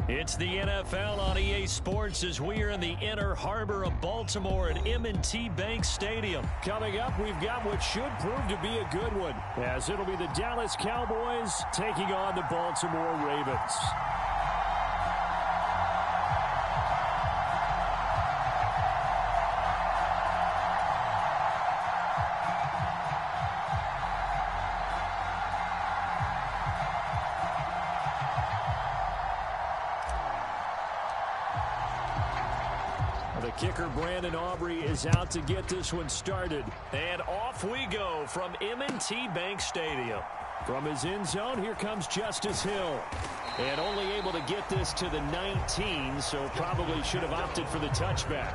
It's the NFL on EA Sports as we are in the inner harbor of Baltimore at M&T Bank Stadium. Coming up, we've got what should prove to be a good one, as it'll be the Dallas Cowboys taking on the Baltimore Ravens. The kicker, Brandon Aubrey, is out to get this one started. And off we go from M&T Bank Stadium. From his end zone, here comes Justice Hill. And only able to get this to the 19, so probably should have opted for the touchback.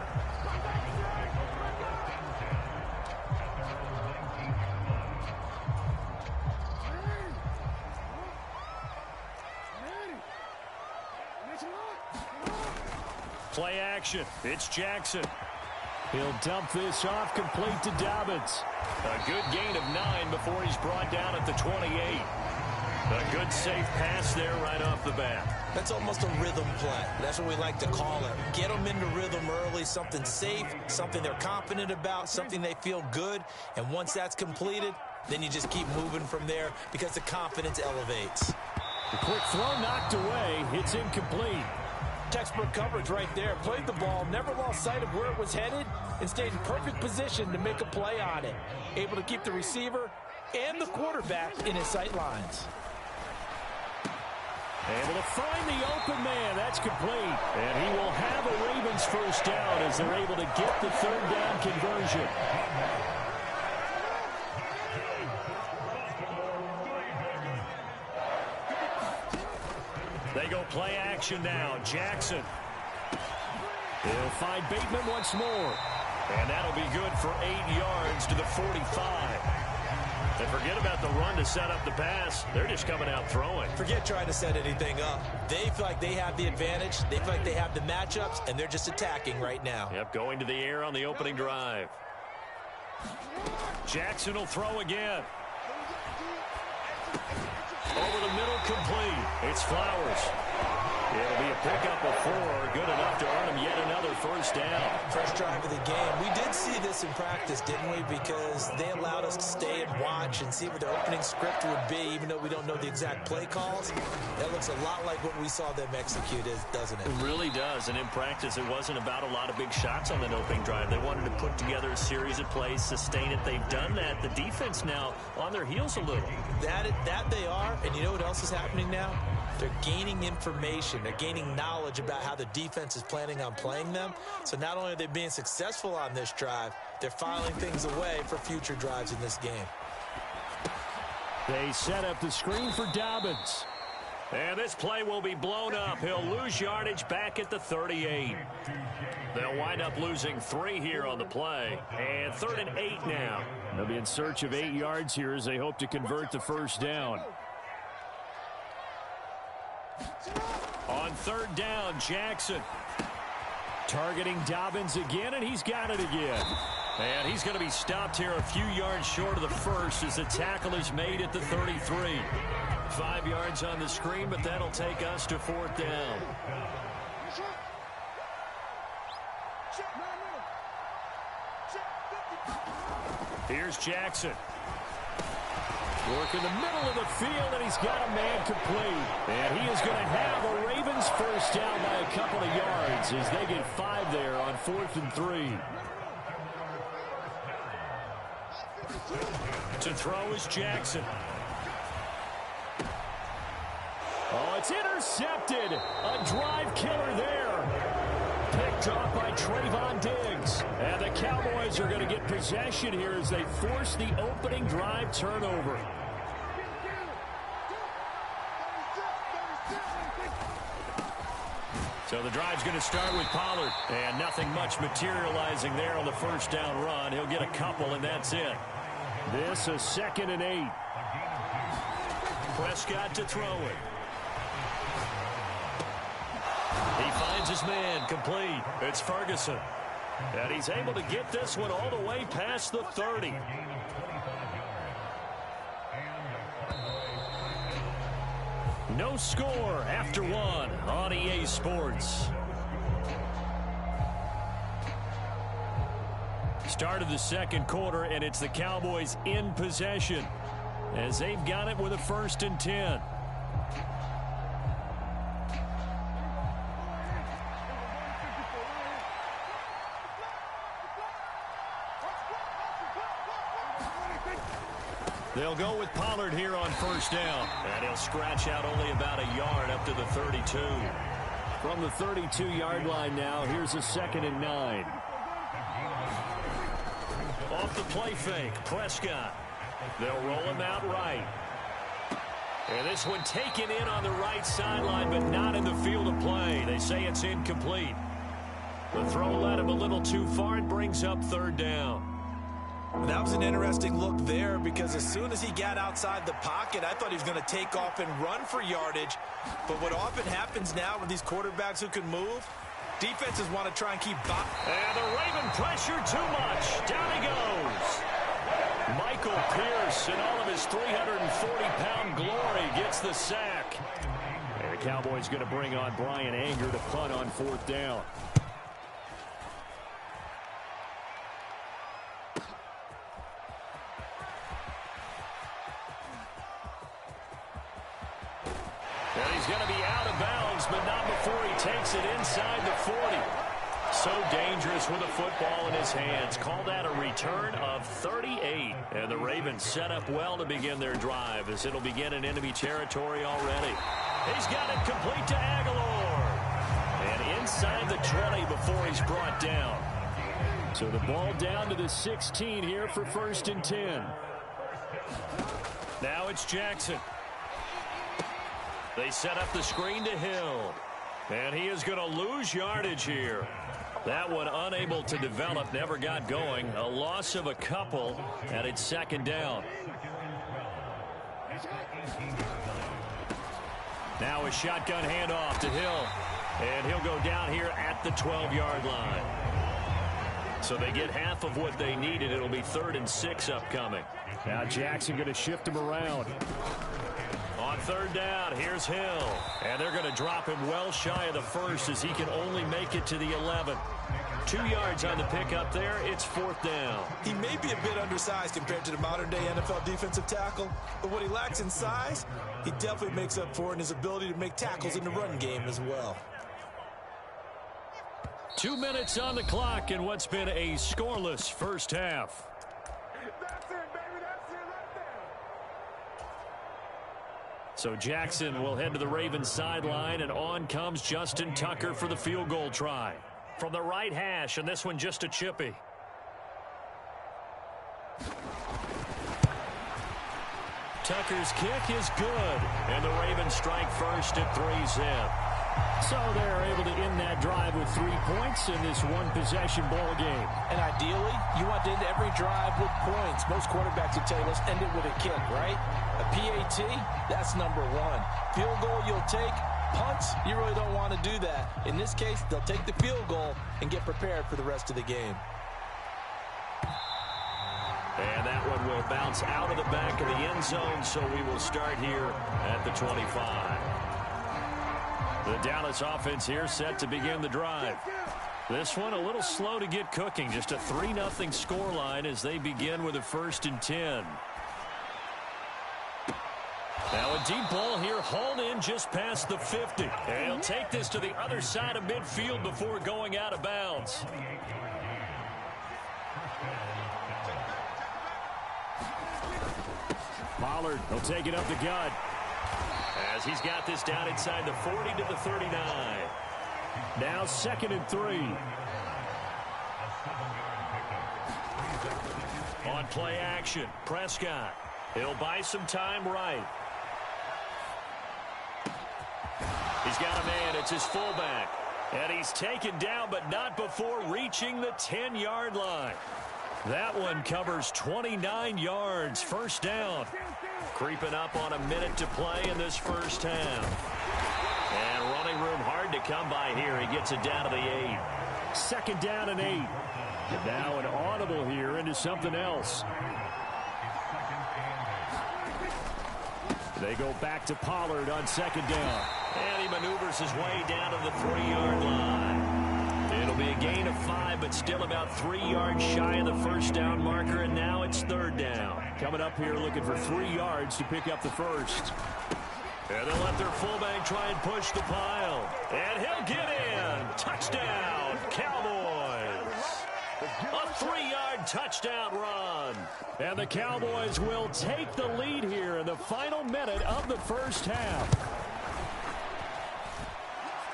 Play action. It's Jackson. He'll dump this off, complete to Dobbins. A good gain of 9 before he's brought down at the 28. A good safe pass there right off the bat. That's almost a rhythm play. That's what we like to call it. Get them into rhythm early, something safe, something they're confident about, something they feel good. And once that's completed, then you just keep moving from there because the confidence elevates. The quick throw knocked away. It's incomplete. Textbook coverage right there. Played the ball, never lost sight of where it was headed, and stayed in perfect position to make a play on it. Able to keep the receiver and the quarterback in his sight lines. Able to find the open man. That's complete. And he will have a Ravens first down as they're able to get the third down conversion. They go play action now. Jackson. He'll find Bateman once more. And that'll be good for 8 yards to the 45. And forget about the run to set up the pass. They're just coming out throwing. Forget trying to set anything up. They feel like they have the advantage. They feel like they have the matchups, and they're just attacking right now. Yep, going to the air on the opening drive. Jackson will throw again. Over the middle, complete. It's Flowers. It'll be a pickup of 4. Good enough to earn him yet another first down. First drive of the game. We did see this in practice, didn't we? Because they allowed us to stay and watch and see what their opening script would be, even though we don't know the exact play calls. That looks a lot like what we saw them execute, doesn't it? It really does. And in practice, it wasn't about a lot of big shots on that opening drive. They wanted to put together a series of plays, sustain it. They've done that. The defense now on their heels a little. That they are. And you know what else is happening now? They're gaining information. They're gaining knowledge about how the defense is planning on playing them. So not only are they being successful on this drive, they're filing things away for future drives in this game. They set up the screen for Dobbins. And this play will be blown up. He'll lose yardage back at the 38. They'll wind up losing 3 here on the play. And 3rd and 8 now. They'll be in search of 8 yards here as they hope to convert the first down. On 3rd down, Jackson. Targeting Dobbins again, and he's got it again. And he's going to be stopped here a few yards short of the first as the tackle is made at the 33. 5 yards on the screen, but that'll take us to 4th down. Here's Jackson. Work in the middle of the field, and he's got a man complete. And he is going to have a Ravens first down by a couple of yards as they get 5 there on 4th and 3. To throw is Jackson. Oh, it's intercepted. A drive killer there. Picked off by Trayvon Diggs. And the Cowboys are going to get possession here as they force the opening drive turnover. So the drive's going to start with Pollard. And nothing much materializing there on the first down run. He'll get a couple, and that's it. This is 2nd and 8. Prescott to throw it. He finds his man, complete. It's Ferguson. And he's able to get this one all the way past the 30. No score after one on EA Sports. Start of the second quarter, and it's the Cowboys in possession as they've got it with a 1st and 10. They'll go with Pollard here on 1st down. And he'll scratch out only about a yard up to the 32. From the 32-yard line now, here's a 2nd and 9. Off the play fake, Prescott. They'll roll him out right. And this one taken in on the right sideline, but not in the field of play. They say it's incomplete. The throw led him a little too far. It brings up 3rd down. That was an interesting look there because as soon as he got outside the pocket, I thought he was going to take off and run for yardage. But what often happens now with these quarterbacks who can move, defenses want to try and keep and the Raven pressure too much. Down he goes. Michael Pierce in all of his 340-pound glory gets the sack. And the Cowboys going to bring on Brian Anger to punt on 4th down. And he's going to be out of bounds, but not before he takes it inside the 40. So dangerous with a football in his hands. Call that a return of 38. And the Ravens set up well to begin their drive as it'll begin in enemy territory already. He's got it complete to Aguilar. And inside the 20 before he's brought down. So the ball down to the 16 here for 1st and 10. Now it's Jackson. They set up the screen to Hill. And he is going to lose yardage here. That one unable to develop, never got going. A loss of a couple, and it's 2nd down. Now a shotgun handoff to Hill. And he'll go down here at the 12-yard line. So they get half of what they needed. It'll be 3rd and 6 upcoming. Now Jackson going to shift him around. On 3rd down, here's Hill. And they're going to drop him well shy of the 1st as he can only make it to the 11. 2 yards on the pickup there. It's 4th down. He may be a bit undersized compared to the modern-day NFL defensive tackle, but what he lacks in size, he definitely makes up for in his ability to make tackles in the run game as well. 2 minutes on the clock in what's been a scoreless first half. So Jackson will head to the Ravens sideline, and on comes Justin Tucker for the field goal try. From the right hash, and this one just a chippy. Tucker's kick is good, and the Ravens strike first at 3-zip. So they're able to end that drive with 3 points in this one-possession ball game. And ideally, you want to end every drive with points. Most quarterbacks would tell you, let's end it with a kick, right? A PAT, that's number 1. Field goal you'll take. Punts, you really don't want to do that. In this case, they'll take the field goal and get prepared for the rest of the game. And that one will bounce out of the back of the end zone, so we will start here at the 25. The Dallas offense here set to begin the drive. This one a little slow to get cooking. Just a 3-0 scoreline as they begin with a 1st and 10. Now a deep ball here hauled in just past the 50. And he'll take this to the other side of midfield before going out of bounds. Pollard, he'll take it up the gut. As he's got this down inside the 40 to the 39. Now 2nd and 3. On play action, Prescott. He'll buy some time right. He's got a man. It's his fullback. And he's taken down, but not before reaching the 10-yard line. That one covers 29 yards. 1st down. Creeping up on a minute to play in this first half. And running room hard to come by here. He gets it down to the 8. 2nd down and 8. And now an audible here into something else. They go back to Pollard on second down. And he maneuvers his way down to the 3-yard line. It'll be a gain of 5, but still about 3 yards shy of the first down marker, and now it's third down. Coming up here looking for 3 yards to pick up the first. And they'll let their fullback try and push the pile. And he'll get in. Touchdown, Cowboys. A 3-yard touchdown run. And the Cowboys will take the lead here in the final minute of the first half.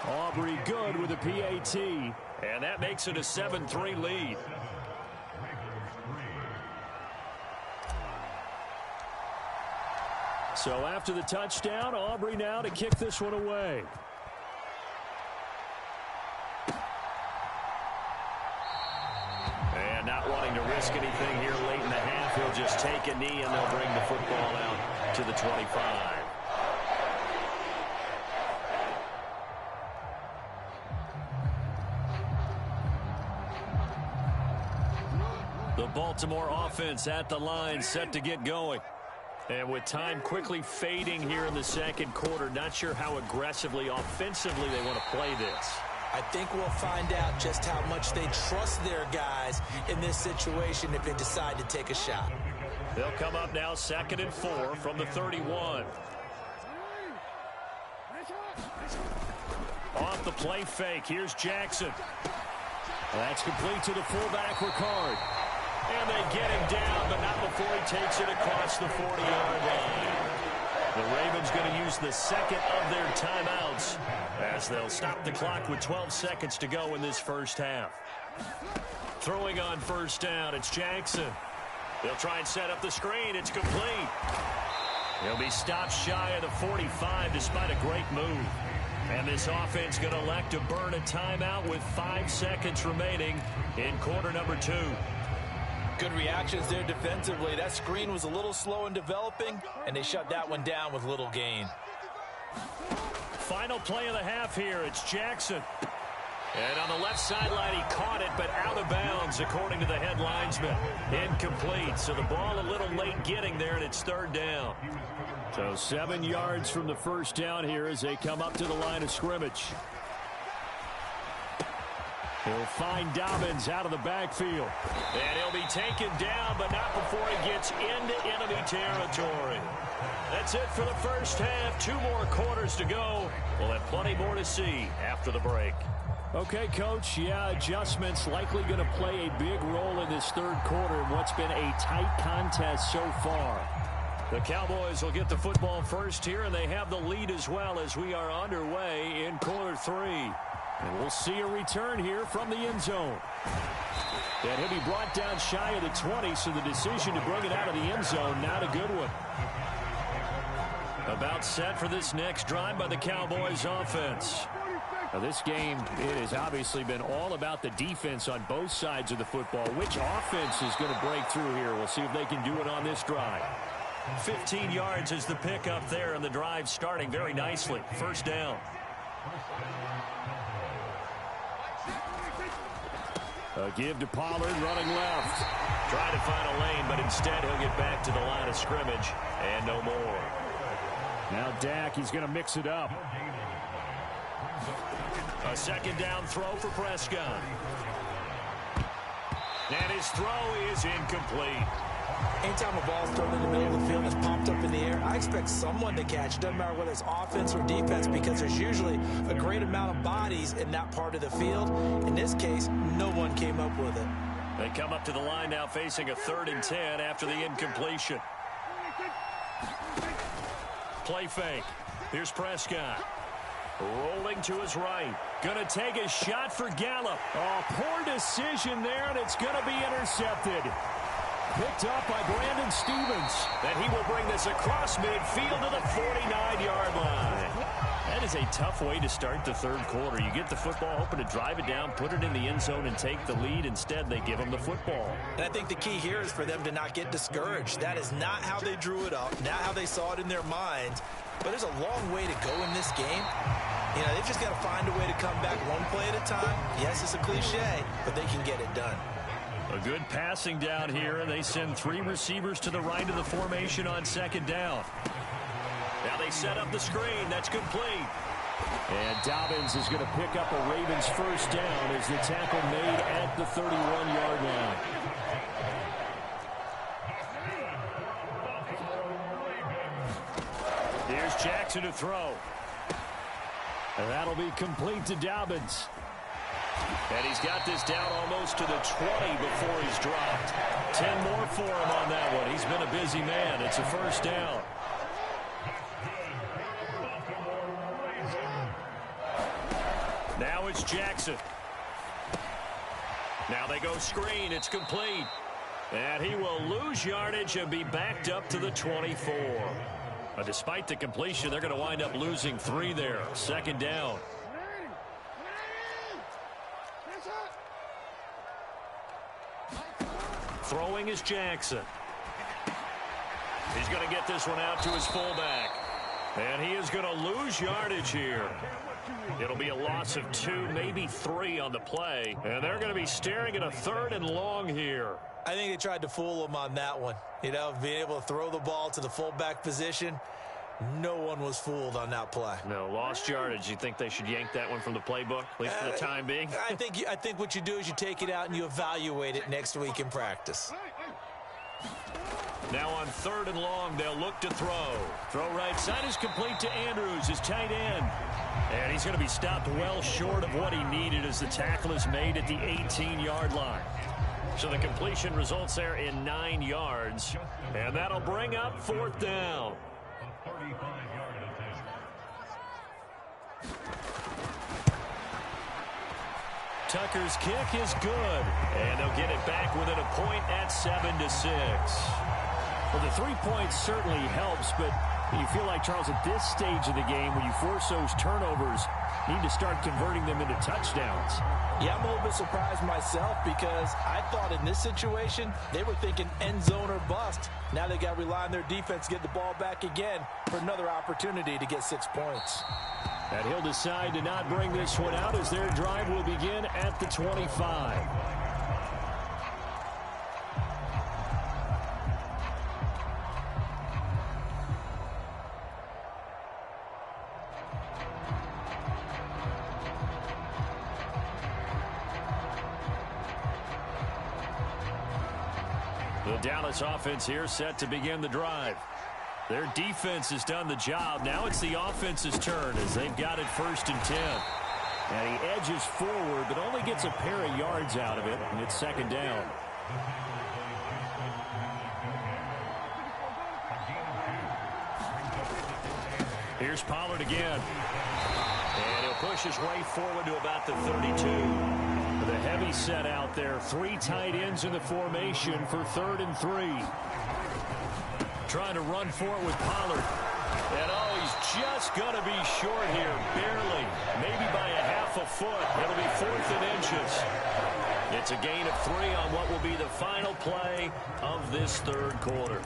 Aubrey good with a PAT. And that makes it a 7-3 lead. So after the touchdown, Aubrey now to kick this one away. And not wanting to risk anything here late in the half, he'll just take a knee and they'll bring the football out to the 25. The Baltimore offense at the line, set to get going. And with time quickly fading here in the second quarter, not sure how aggressively, offensively they want to play this. I think we'll find out just how much they trust their guys in this situation if they decide to take a shot. They'll come up now 2nd and 4 from the 31. Off the play fake, here's Jackson. That's complete to the fullback, Ricard. And they get him down, but not before he takes it across the 40-yard line. The Ravens going to use the second of their timeouts as they'll stop the clock with 12 seconds to go in this first half. Throwing on first down, it's Jackson. They'll try and set up the screen. It's complete. He'll be stopped shy of the 45 despite a great move. And this offense going to elect to burn a timeout with 5 seconds remaining in quarter number 2. Good reactions there defensively. That screen was a little slow in developing, and they shut that one down with little gain. Final play of the half here. It's Jackson. And on the left sideline, he caught it, but out of bounds, according to the head linesman. Incomplete. So the ball a little late getting there, and it's third down. So 7 yards from the first down here as they come up to the line of scrimmage. He'll find Dobbins out of the backfield. And he'll be taken down, but not before he gets into enemy territory. That's it for the first half. 2 more quarters to go. We'll have plenty more to see after the break. Okay, Coach. Yeah, adjustments likely going to play a big role in this third quarter in what's been a tight contest so far. The Cowboys will get the football first here, and they have the lead as well as we are underway in quarter 3. And we'll see a return here from the end zone. And he'll be brought down shy of the 20, so the decision to bring it out of the end zone, not a good one. About set for this next drive by the Cowboys offense. Now this game, it has obviously been all about the defense on both sides of the football. Which offense is going to break through here? We'll see if they can do it on this drive. 15 yards is the pickup there, and the drive starting very nicely. First down. A give to Pollard, running left. Trying to find a lane, but instead he'll get back to the line of scrimmage and no more. Now Dak, he's going to mix it up. A second down throw for Prescott. And his throw is incomplete. Anytime a ball's thrown in the middle of the field and it's popped up in the air, I expect someone to catch it. Doesn't matter whether it's offense or defense, because there's usually a great amount of bodies in that part of the field. In this case, no one came up with it. They come up to the line now facing a 3rd and 10 after the incompletion. Play fake. Here's Prescott. Rolling to his right. Going to take a shot for Gallup. Oh, poor decision there, and it's going to be intercepted. Picked up by Brandon Stevens. And he will bring this across midfield to the 49-yard line. That is a tough way to start the third quarter. You get the football, hoping to drive it down, put it in the end zone, and take the lead. Instead, they give them the football. And I think the key here is for them to not get discouraged. That is not how they drew it up, not how they saw it in their minds. But there's a long way to go in this game. You know, they've just got to find a way to come back one play at a time. Yes, it's a cliche, but they can get it done. A good passing down here, and they send 3 receivers to the right of the formation on second down. They set up the screen. That's complete. And Dobbins is going to pick up a Ravens first down as the tackle made at the 31-yard line. Here's Jackson to throw. And that'll be complete to Dobbins. And he's got this down almost to the 20 before he's dropped. 10 more for him on that one. He's been a busy man. It's a first down. Now it's Jackson. Now they go screen. It's complete. And he will lose yardage and be backed up to the 24. Despite the completion, they're going to wind up losing 3 there. Second down. Throwing is Jackson. He's going to get this one out to his fullback. And he is going to lose yardage here. It'll be a loss of 2, maybe 3 on the play. And they're going to be staring at a 3rd and long here. I think they tried to fool him on that one. You know, being able to throw the ball to the fullback position. No one was fooled on that play. No, lost yardage. You think they should yank that one from the playbook, at least for the time being? I think what you do is you take it out and you evaluate it next week in practice. Now on 3rd and long, they'll look to throw. Throw right side is complete to Andrews, his tight end. And he's going to be stopped well short of what he needed as the tackle is made at the 18-yard line. So the completion results there in 9 yards. And that'll bring up 4th down. Tucker's kick is good. And they'll get it back within a point at 7-6. Well, the 3 points certainly helps, but you feel like, Charles, at this stage of the game, when you force those turnovers, you need to start converting them into touchdowns. Yeah, I'm a little bit surprised myself because I thought in this situation they were thinking end zone or bust. Now they got to rely on their defense to get the ball back again for another opportunity to get 6 points. And he'll decide to not bring this one out as their drive will begin at the 25. The Dallas offense here set to begin the drive. Their defense has done the job. Now it's the offense's turn as they've got it 1st and 10. And he edges forward, but only gets a pair of yards out of it, and it's 2nd down. Here's Pollard again. And he'll push his way forward to about the 32. The heavy set out there. 3 tight ends in the formation for 3rd and 3. Trying to run for it with Pollard. And he's just going to be short here, barely. Maybe by a half a foot. It'll be 4th and inches. It's a gain of 3 on what will be the final play of this 3rd quarter.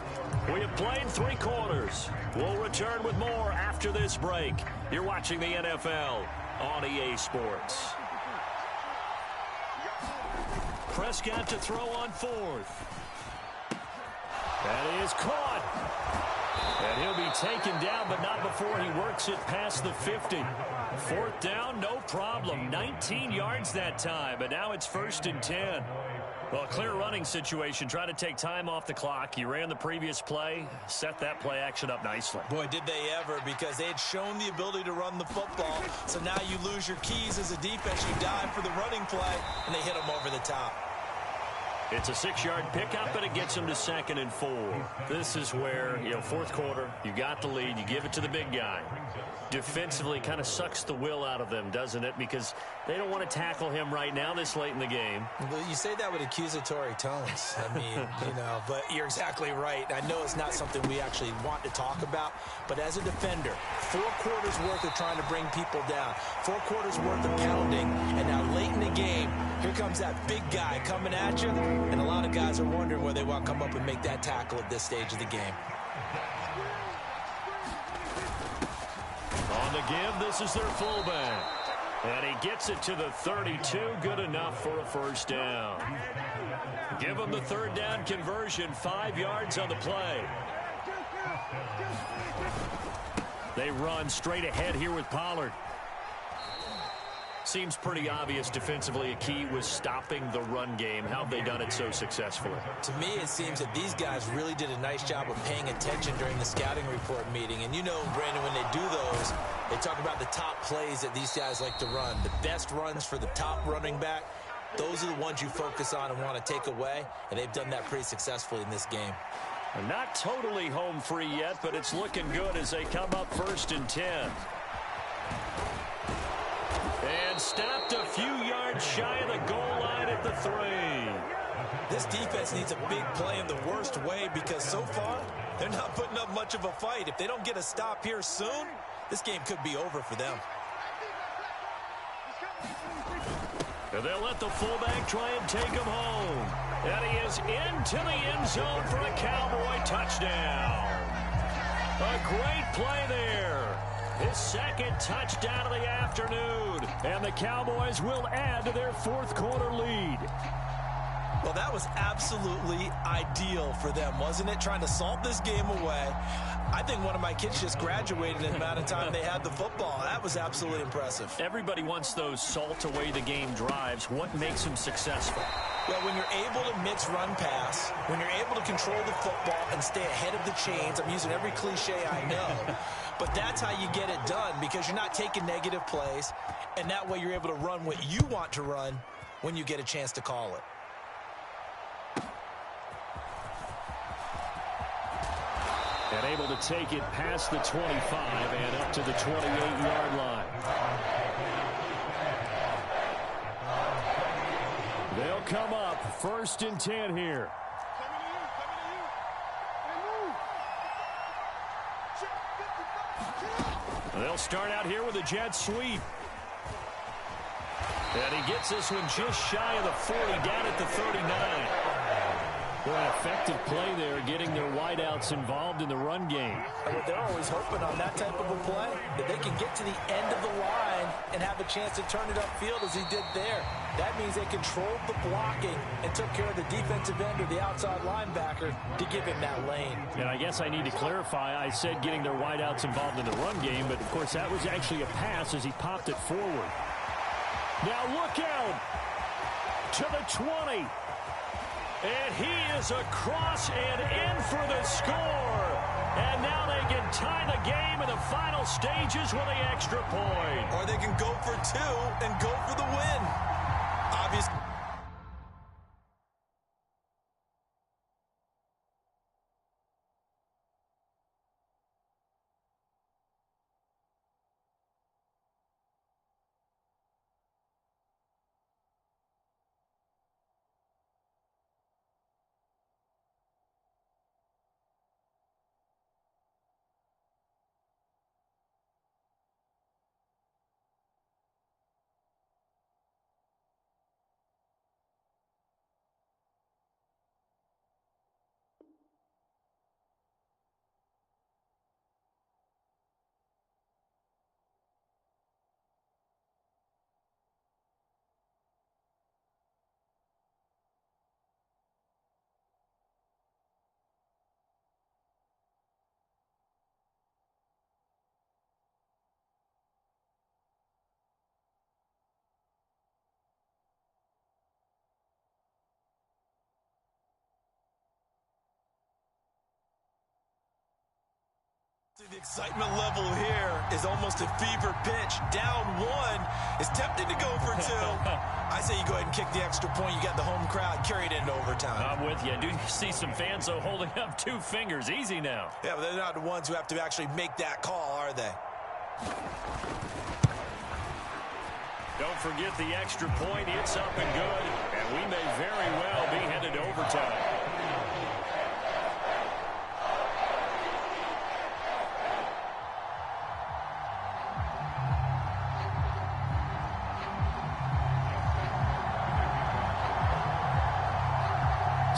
We have played 3 quarters. We'll return with more after this break. You're watching the NFL on EA Sports. Prescott to throw on 4th. That is caught. And he'll be taken down, but not before he works it past the 50. 4th down, no problem. 19 yards that time, but now it's 1st and 10. Well, a clear running situation. Try to take time off the clock. You ran the previous play, set that play action up nicely. Boy, did they ever, because they had shown the ability to run the football. So now you lose your keys as a defense. You dive for the running play, and they hit them over the top. It's a 6-yard pickup, and it gets them to 2nd and 4. This is where, 4th quarter, you got the lead, you give it to the big guy. Defensively, kind of sucks the will out of them, doesn't it? Because they don't want to tackle him right now this late in the game. Well, you say that with accusatory tones. I mean, but you're exactly right. I know it's not something we actually want to talk about, but as a defender, 4 quarters worth of trying to bring people down, 4 quarters worth of pounding, and now late in the game, here comes that big guy coming at you, and a lot of guys are wondering where they want to come up and make that tackle at this stage of the game. On the give, this is their fullback. And he gets it to the 32. Good enough for a 1st down. Give him the 3rd down conversion. 5 yards on the play. They run straight ahead here with Pollard. Seems pretty obvious defensively a key was stopping the run game. How have they done it so successfully? To me, it seems that these guys really did a nice job of paying attention during the scouting report meeting. And you know, Brandon, when they do those, they talk about the top plays that these guys like to run. The best runs for the top running back, those are the ones you focus on and want to take away. And they've done that pretty successfully in this game. Not totally home free yet, but it's looking good as they come up 1st and 10. And stopped a few yards shy of the goal line at the 3. This defense needs a big play in the worst way because so far, they're not putting up much of a fight. If they don't get a stop here soon, this game could be over for them. And they'll let the fullback try and take him home. And he is into the end zone for a Cowboy touchdown. A great play there. His 2nd touchdown of the afternoon. And the Cowboys will add to their 4th quarter lead. Well, that was absolutely ideal for them, wasn't it? Trying to salt this game away. I think one of my kids just graduated in the amount of time they had the football. That was absolutely impressive. Everybody wants those salt away the game drives. What makes them successful? Well, when you're able to mix run pass, when you're able to control the football and stay ahead of the chains, I'm using every cliche I know, but that's how you get it done because you're not taking negative plays, and that way you're able to run what you want to run when you get a chance to call it. And able to take it past the 25 and up to the 28-yard line. They'll come up 1st and 10 here. They'll start out here with a jet sweep. And he gets this one just shy of the 40 down at the 39. Well, an effective play there, getting their wideouts involved in the run game. And what they're always hoping on that type of a play, that they can get to the end of the line and have a chance to turn it upfield as he did there. That means they controlled the blocking and took care of the defensive end or the outside linebacker to give him that lane. And I guess I need to clarify, I said getting their wideouts involved in the run game, but of course that was actually a pass as he popped it forward. Now look out to the 20. And he is across and in for the score. And now they can tie the game in the final stages with the extra point. Or they can go for 2 and go for the win. Obviously. The excitement level here is almost a fever pitch. Down 1 is tempted to go for 2. I say you go ahead and kick the extra point. You got the home crowd, carry it into overtime. I'm with you. I do see some fans, though, holding up 2 fingers. Easy now. Yeah, but they're not the ones who have to actually make that call, are they? Don't forget the extra point. It's up and good. And we may very well be headed to overtime.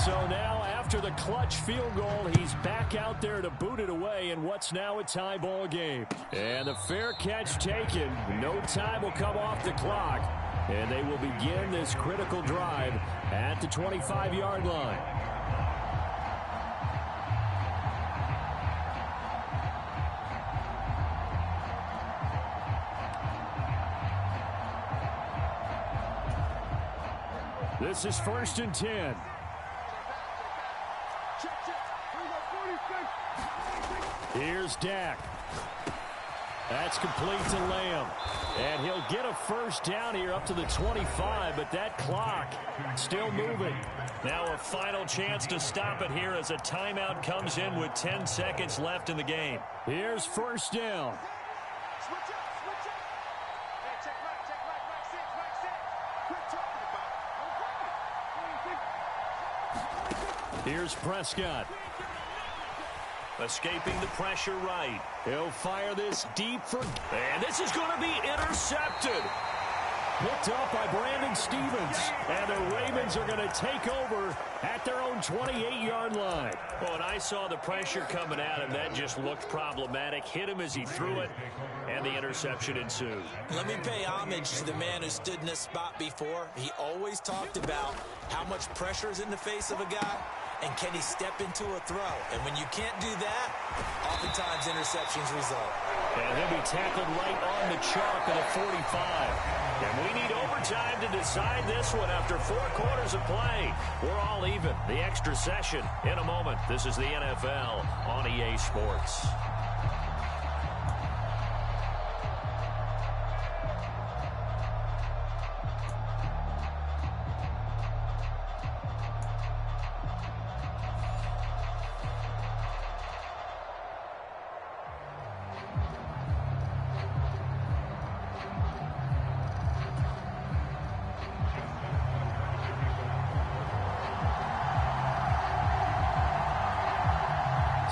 So now, after the clutch field goal, he's back out there to boot it away in what's now a tie ball game. And the fair catch taken. No time will come off the clock. And they will begin this critical drive at the 25-yard line. This is 1st and 10. Here's Dak. That's complete to Lamb. And he'll get a first down here up to the 25, but that clock still moving. Now a final chance to stop it here as a timeout comes in with 10 seconds left in the game. Here's 1st down. Here's Prescott. Escaping the pressure right. He'll fire this deep for... And this is going to be intercepted. Picked up by Brandon Stevens. And the Ravens are going to take over at their own 28-yard line. Well, when I saw the pressure coming at him, that just looked problematic. Hit him as he threw it, and the interception ensued. Let me pay homage to the man who stood in this spot before. He always talked about how much pressure is in the face of a guy, and can he step into a throw? And when you can't do that, oftentimes interceptions result. And he'll be tackled right on the chalk at a 45. And we need overtime to decide this one after 4 quarters of play. We're all even. The extra session in a moment. This is the NFL on EA Sports.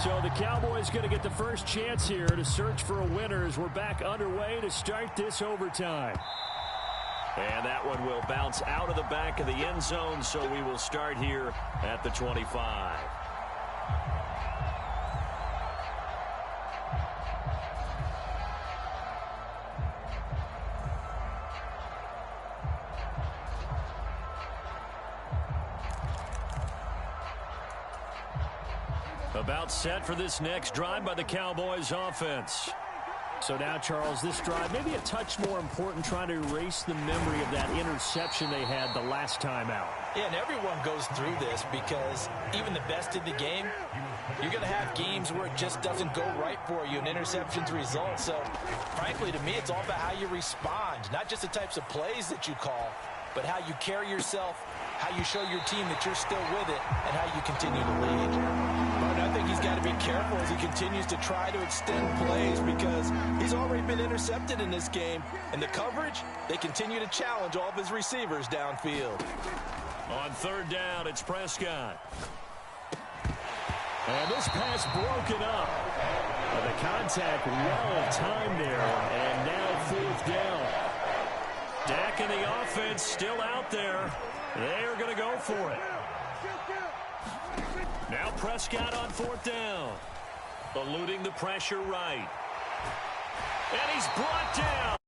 So the Cowboys going to get the first chance here to search for a winner as we're back underway to start this overtime. And that one will bounce out of the back of the end zone, so we will start here at the 25. About set for this next drive by the Cowboys offense. So now, Charles, this drive maybe a touch more important, trying to erase the memory of that interception they had the last time out. Yeah, and everyone goes through this because even the best in the game, you're going to have games where it just doesn't go right for you and interceptions result. So, frankly, to me, it's all about how you respond, not just the types of plays that you call, but how you carry yourself, how you show your team that you're still with it, and how you continue to lead. But I think he's got to be careful as he continues to try to extend plays because he's already been intercepted in this game. And the coverage, they continue to challenge all of his receivers downfield. On 3rd down, it's Prescott. And this pass broken up. The contact well timed there. And now 4th down. Dak and the offense still out there. They are going to go for it. Now Prescott on 4th down. Eluding the pressure right. And he's brought down.